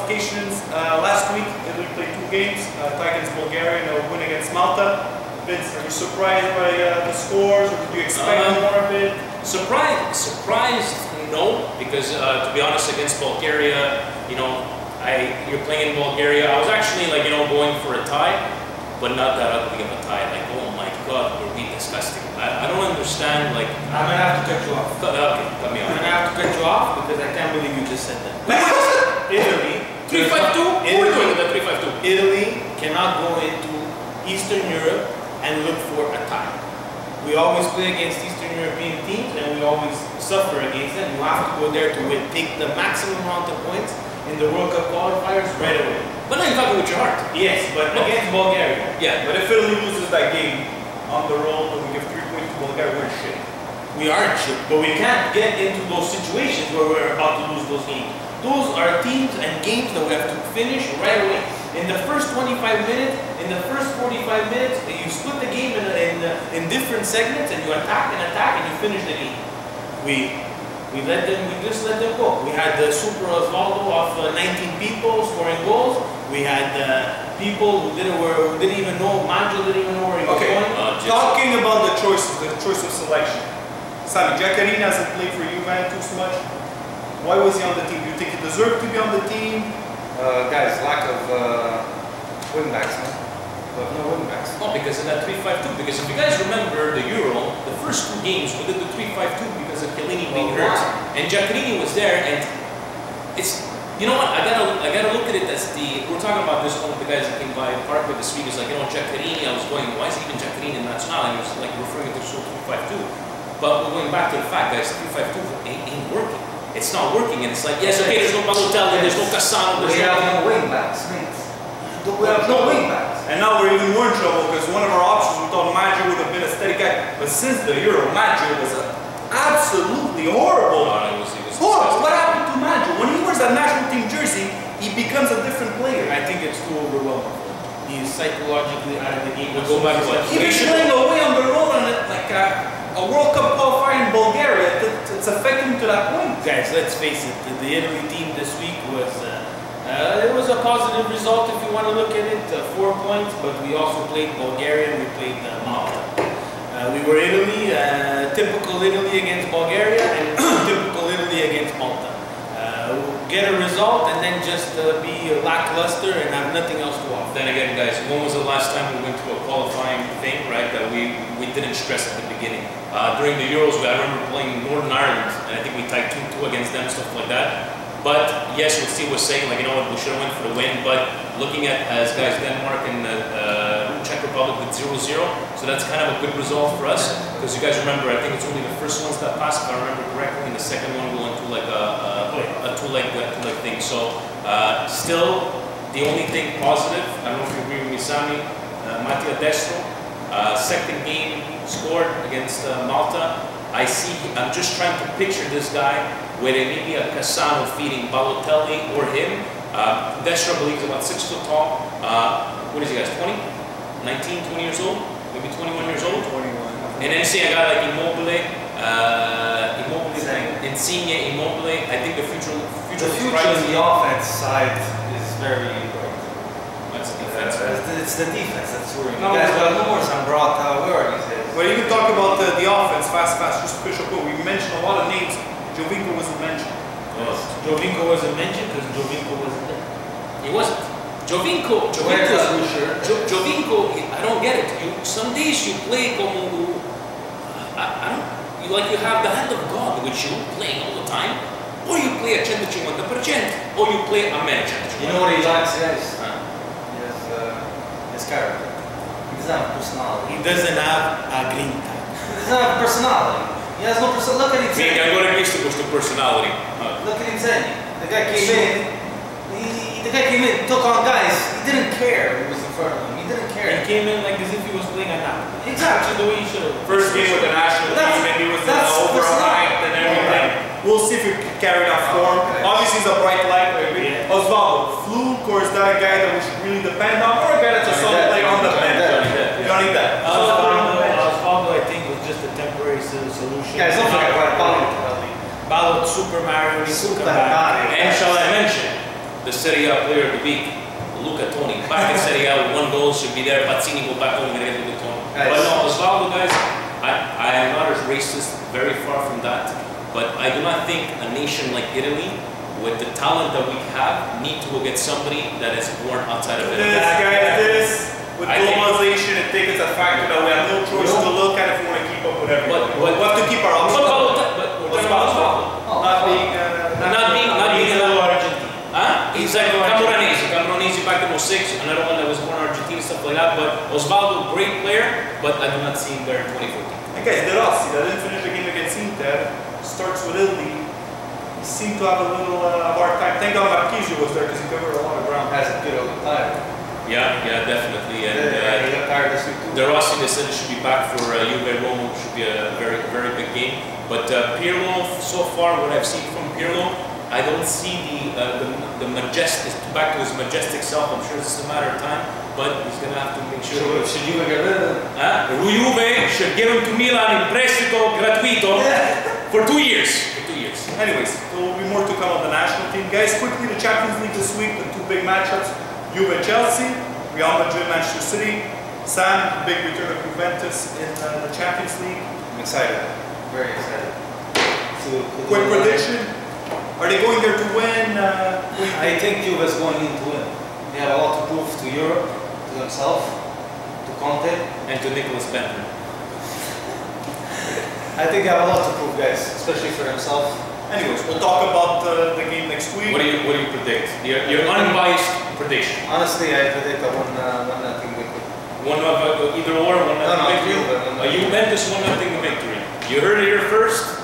qualifications last week. Italy played 2 games, tie against Bulgaria and a win against Malta. Vince, are you surprised by the scores, or did you expect more of it? Surprised, no, because to be honest, against Bulgaria, you know, you're playing in Bulgaria. I was actually like, you know, going for a tie, but not that ugly of a tie. Like, oh my God, were we disgusting? I don't understand. Like, I'm gonna have to cut you off. Okay, cut me off. I'm gonna have to cut you off because I can't believe you just said that. Italy. 3-5-2? Who are we doing with the 3-5-2? Italy cannot go into Eastern Europe and look for a tie. We always play against Eastern European teams and we always suffer against them. You have to go there to win. Take the maximum amount of points in the World Cup qualifiers right away. But now you're talking with your heart. Yes, but against Bulgaria. Yeah. But if Italy loses that game on the road and we give 3 points to Bulgaria, we're shit. We aren't shit, but we can't get into those situations where we're about to lose those games. Those are teams and games that we have to finish right away. In the first 25 minutes, in the first 45 minutes, you split the game in different segments and you attack and you finish the game. We just let them go. We had the Super Osvaldo of 19 people scoring goals. We had people who didn't even know, Maggio didn't even know where he was going. Talking about the choice of selection. Sami, Giaccherini hasn't played for Juventus much. Why was he on the team? Do you think he deserved to be on the team? Guys, lack of wingbacks, man. We have no wingbacks. No, because of that 3-5-2. Because if you guys remember the Euro, the first 2 games we did the 3-5-2 because of Chiellini being hurt, and Giaccherini was there, and it's, you know what? I gotta look at it as we're talking about this one with the guys that came by Park with this week. It's like, you know, Giaccherini. I was going, why is even Giaccherini in Nacional? And he was like referring to the 3-5-2. But we're going back to the fact, guys, 3-5-2 ain't working. It's not working, and it's like, yes, okay, there's no Balotelli, there's no Cassano, there's we have no wingbacks, mate. We have no wingbacks. And now we're even more in trouble because one of our options, we thought Maggio would have been a steady guy. But since the Euro, Maggio was absolutely horrible. He was horrible. What happened to Maggio? When he wears that national team jersey, he becomes a different player. I think it's too overwhelming. He's psychologically out of the game. We'll go back to what? He was playing away on the road on it, like a World Cup qualifier in Bulgaria. It's affecting him to that point. Guys, let's face it. The Italy team this week was it was a positive result if you want to look at it. 4 points, but we also played Bulgaria. We played Malta. We were Italy, typical Italy against Bulgaria, and typical Italy against Malta. Get a result and then just be lackluster and have nothing else to offer. Then again, guys, when was the last time we went to a qualifying thing, right, that we didn't stress at the beginning? During the Euros, I remember playing Northern Ireland, and I think we tied 2-2 against them, stuff like that. But yes, what Steve was saying, like, you know what, we should have went for the win, but looking at, as guys, Denmark and Czech Republic with 0-0, so that's kind of a good result for us, because you guys remember, I think it's only the first ones that passed, if I remember correctly, and the second one going to like a two-leg thing. So still, the only thing positive, I don't know if you agree with me, Sami, Mattia Destro, second game scored against Malta. I'm just trying to picture this guy with maybe a Cassano feeding Balotelli or him. Destro, I believe, is about 6 foot tall. What is he, guys, 20? 19, 20 years old? Maybe 21 years old? 21. And then see a guy like Immobile, Insigne, Immobile. I think the future of the offense side is very bright. That's the defense. It's the defense that's worrying. You guys got more Zambrata, where are these guys? Well, you can talk about the offense, fast, just official quote. We mentioned a lot of names. Jovinko wasn't mentioned. Yes. Jovinko wasn't mentioned because Jovinko wasn't there. He wasn't. Jovinko, I don't get it. Some days you play como, you have the hand of God with you playing all the time, or you play a 150%, or you play a match. You know what he likes, guys? He has his character. He doesn't have personality. He doesn't have a grinta. He doesn't have personality. He has no personality. Look at him. I'm going to personality. Look at him, Zeni. The guy came in. Took on guys. He didn't care who was in front of him. He didn't care. He came in like as if he was playing a nap. Exactly the way he should have. First game with the national team, and he was overhyped and everything. We'll see if he can carry that form. Obviously, he's a bright light. Yeah. Osvaldo, Fluke, or is that a guy that we should really depend on, or a guy that's a solid player on the bench? You don't need that. Osvaldo, I think, was just a temporary solution. Guys, don't forget about Balo. Balo, Super Mario, And shall I mention, the Serie A player of the week, Luca Toni. Back in Serie A with 1 goal, should be there. Pazzini go back home and get Luca Toni. But no, Osvaldo, guys, I am not as racist, very far from that. But I do not think a nation like Italy, with the talent that we have, need to go get somebody that is born outside of Italy. With globalization, I think it's a factor that we have no choice to look at if we want to keep up with everything. But we have to keep our options. Not being a little Argentine. Huh? He's like Camoranesi back in 06, another one that was born in Argentina, stuff like that. But Osvaldo, great player, but I do not see him there in 2014. And guys, De Rossi, that didn't finish the game against Inter, starts with Italy. He seemed to have a little hard time. Thank God Marquisio was there because he covered a lot of ground. Has a good old time. Yeah, definitely. And he got tired this week too. De Rossi, they said, should be back for Juve Roma, should be a very, very big game. But Pirlo, so far, what I've seen from Pirlo, I don't see the majestic, back to his majestic self. I'm sure it's just a matter of time, but he's gonna have to make sure. Should Juve get rid of him? Juve should give him to Milan in prestito gratuito for 2 years. Anyways, there will be more to come on the national team. Guys, quickly, the Champions League this week, the 2 big matchups, Juve Chelsea, Real Madrid, Manchester City. Sam, big return of Juventus in the Champions League. I'm excited, very excited. Quick prediction, are they going there to win? I think Juve is going in to win. They have a lot to prove to Europe, to themselves, to Conte. And to Nicolas Benton. I think they have a lot to prove, guys, especially for themselves. Anyways, we'll talk about the game next week. What do you predict? Your unbiased prediction. Honestly, I predict a 1-0 victory. Either or, 1-0 victory. A Juventus 1-0 victory. You heard it here first.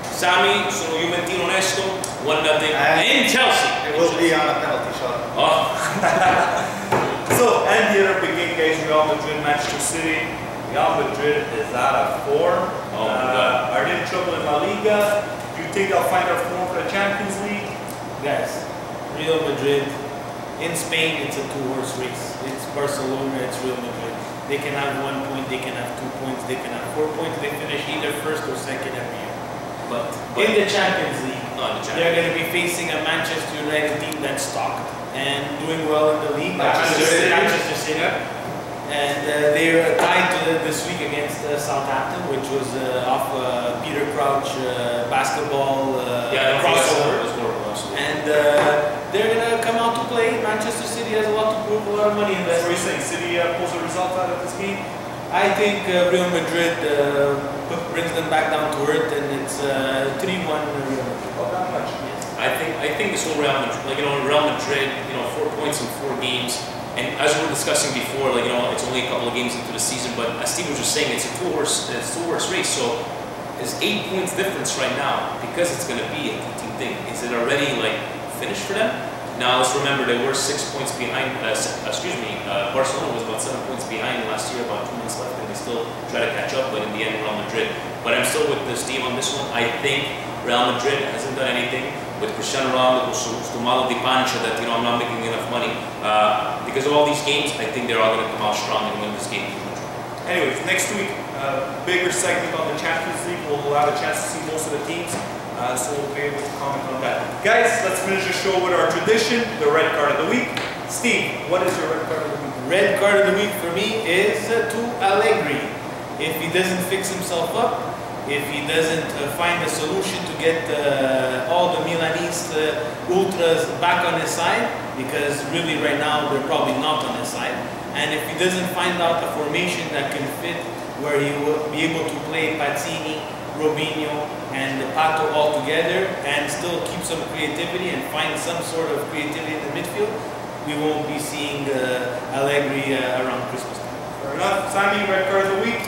Sammy, sono Juventino onesto, 1-0 in Chelsea. It will be on a penalty shot. Oh. So, and the other big game, guys, Real Madrid, Manchester City. Real Madrid is out of form. Oh my God. Are they in trouble in La Liga? Do you think they'll find their form for the Champions League? Guys, Real Madrid, in Spain, it's a 2-horse race. It's Barcelona, it's Real Madrid. They can have 1 point, they can have 2 points, they can have 4 points. They finish either first or second every year. But in the Champions League, they're going to be facing a Manchester United team that's stocked and doing well in the league. Manchester City. And they're tied this week against Southampton, which was off Peter Crouch basketball crossover. And they're going to come out to play. Manchester City has a lot to prove, a lot of money invested. So you're saying City pulls a result out of this game? I think Real Madrid brings them back down to earth, and it's 3-1 Real Madrid. Oh, that much? Yes. I think this whole Real Madrid, Real Madrid, 4 points in 4 games. And as we were discussing before, it's only a couple of games into the season, but as Steve was just saying, it's a two-horse race. So there's 8 points difference right now because it's going to be a team thing. Is it already finished for them? Now let's remember they were 6 points behind. Barcelona was about 7 points behind last year, about 2 months left, and they still try to catch up. But in the end, Real Madrid. But I'm still with Steve on this one. I think Real Madrid hasn't done anything. With Cristiano Ronaldo, sto malo di pancia that I'm not making enough money. Because of all these games, I think they're all going to come out strong and win this game. Anyways, next week, bigger segment on the Champions League. We'll have a chance to see most of the teams, so we'll be able to comment on that. Guys, let's finish the show with our tradition, the red card of the week. Steve, what is your red card of the week? Red card of the week for me is to Allegri. If he doesn't fix himself up, if he doesn't find a solution to get all the Milanese ultras back on his side, because really right now they're probably not on his side, and if he doesn't find out a formation that can fit where he will be able to play Pazzini, Robinho, and Pato all together and still keep some creativity and find some sort of creativity in the midfield, we won't be seeing Allegri around Christmas time. Fair enough. Sammy, red card of the week?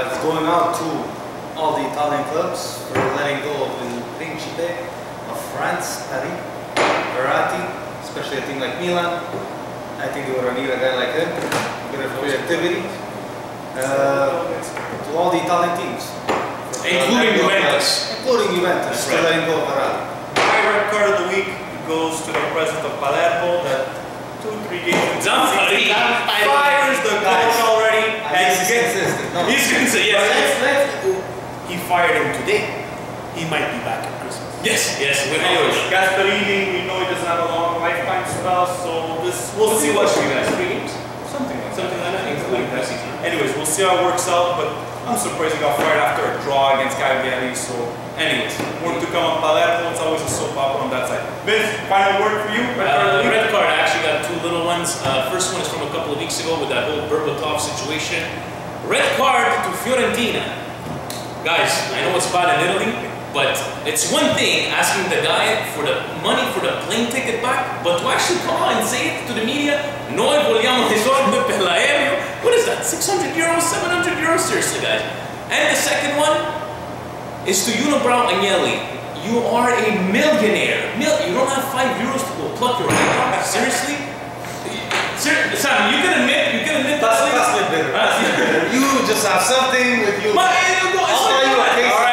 It's going out to all the Italian clubs for letting go of the Principe of France, Paris, Verratti, especially a team like Milan. I think they would need a guy like him, a bit of creativity. To all the Italian teams. Including Juventus. Including Juventus, for letting go of Verratti. My red card of the week goes to the president of Palermo that 2-3 games fires the coach already. And he's consistent. No. He's consistent, yes. He fired him today. He might be back at Christmas. Yes. Anyways, Gasparini, we know he doesn't have a long lifetime, well. So we'll see what you guys. 3 games? something like Something like that. Like that. Anyways, we'll see how it works out, but I'm surprised he got fired after a draw against Cagliari. So, anyways, more to come on Palermo. It's always a soap opera on that side. Vince, final word for you? Red card. I actually got 2 little ones. First one is from a couple of weeks ago with that whole Berbatov situation. Red card to Fiorentina. Guys, I know it's bad in Italy, but it's one thing asking the guy for the money for the plane ticket back, but to actually come out and say it to the media, noi vogliamo i soldi per l'aereo. What is that? 600 euros, 700 euros? Seriously, guys. And the second one is to Unibrow Agnelli. You are a millionaire. You don't have 5 euros to go pluck your eye out. Seriously? Sam, you can admit That's a bit bitter. You just have something with you. But, I'll buy you a case.